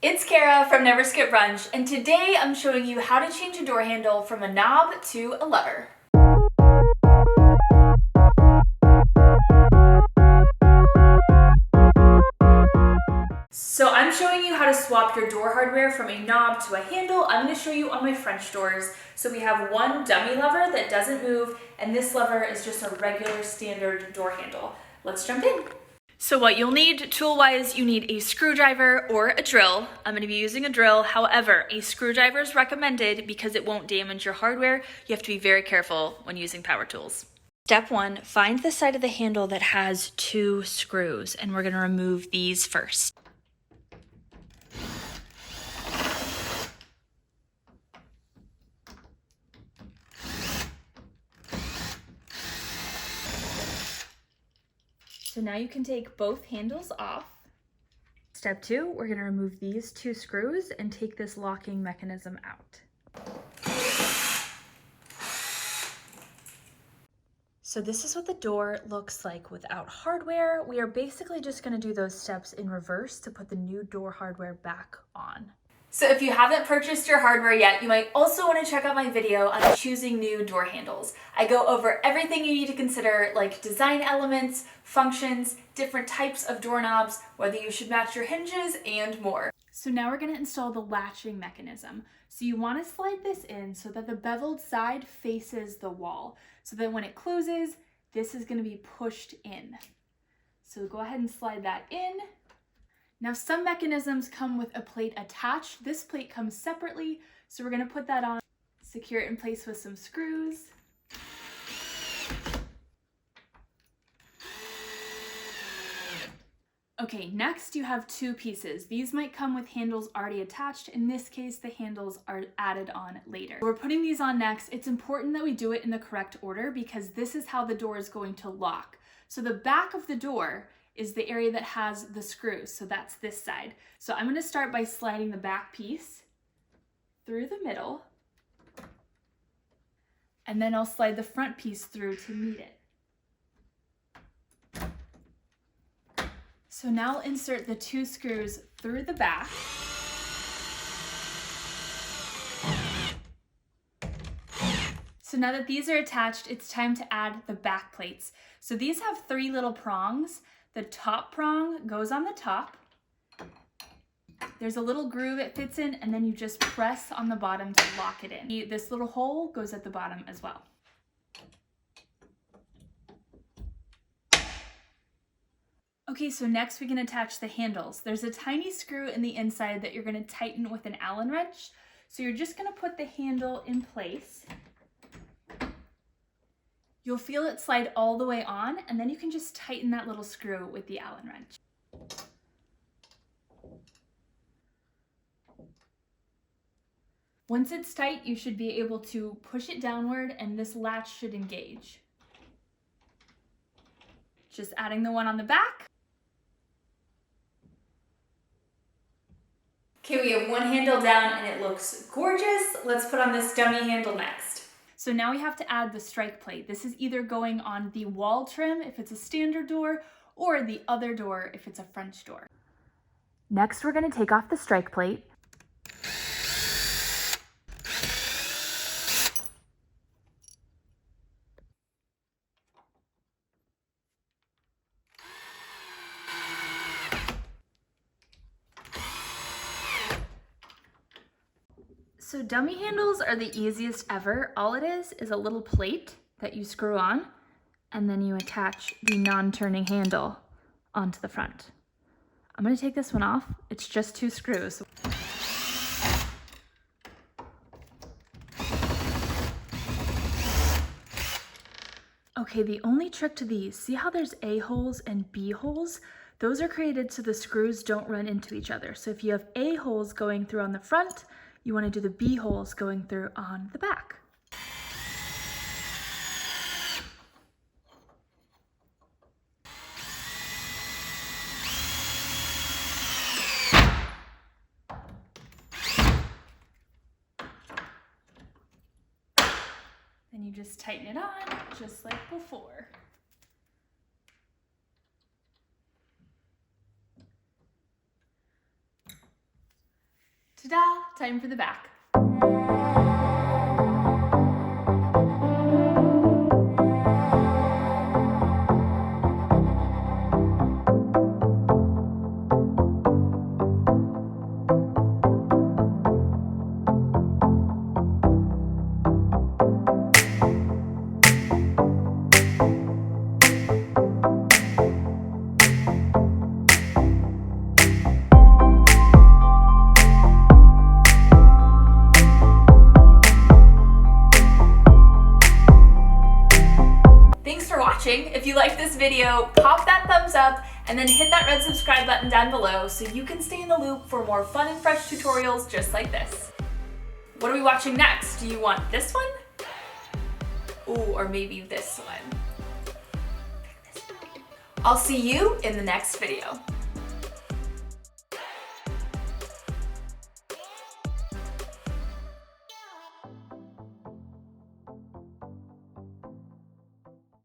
It's Cara from Never Skip Brunch, and today I'm showing you how to change a door handle from a knob to a lever. So I'm showing you how to swap your door hardware from a knob to a handle. I'm going to show you on my French doors. So we have one dummy lever that doesn't move, and this lever is just a regular standard door handle. Let's jump in. So what you'll need tool-wise, you need a screwdriver or a drill. I'm going to be using a drill. However, a screwdriver is recommended because it won't damage your hardware. You have to be very careful when using power tools. Step 1, find the side of the handle that has 2 screws, and we're going to remove these first. So now you can take both handles off. Step 2, we're going to remove these 2 screws and take this locking mechanism out. So this is what the door looks like without hardware. We are basically just going to do those steps in reverse to put the new door hardware back on. So if you haven't purchased your hardware yet, you might also want to check out my video on choosing new door handles. I go over everything you need to consider, like design elements, functions, different types of doorknobs, whether you should match your hinges, and more. So now we're going to install the latching mechanism. So you want to slide this in so that the beveled side faces the wall, so that when it closes, this is going to be pushed in. So go ahead and slide that in. Now some mechanisms come with a plate attached. This plate comes separately, so we're going to put that on, secure it in place with some screws. Okay, next you have 2 pieces. These might come with handles already attached. In this case, the handles are added on later. We're putting these on next. It's important that we do it in the correct order because this is how the door is going to lock. So the back of the door is the area that has the screws, so that's this side. So I'm going to start by sliding the back piece through the middle, and then I'll slide the front piece through to meet it. So now I'll insert the 2 screws through the back. So now that these are attached, it's time to add the back plates. So these have 3 little prongs. The top prong goes on the top. There's a little groove it fits in, and then you just press on the bottom to lock it in. This little hole goes at the bottom as well. Okay, so next we can attach the handles. There's a tiny screw in the inside that you're going to tighten with an Allen wrench. So you're just going to put the handle in place. You'll feel it slide all the way on, and then you can just tighten that little screw with the Allen wrench. Once it's tight, you should be able to push it downward, and this latch should engage. Just adding the one on the back. Okay, we have one handle down and it looks gorgeous. Let's put on this dummy handle next. So now we have to add the strike plate. This is either going on the wall trim if it's a standard door, or the other door if it's a French door. Next, we're going to take off the strike plate. So dummy handles are the easiest ever. All it is a little plate that you screw on, and then you attach the non-turning handle onto the front. I'm going to take this one off. It's just 2 screws. Okay, the only trick to these, see how there's A holes and B holes? Those are created so the screws don't run into each other. So if you have A holes going through on the front, you want to do the B holes going through on the back. Then you just tighten it on, just like before. Ta-da, time for the back. If you like this video, pop that thumbs up and then hit that red subscribe button down below so you can stay in the loop for more fun and fresh tutorials just like this. What are we watching next? Do you want this one? Ooh, or maybe this one. I'll see you in the next video.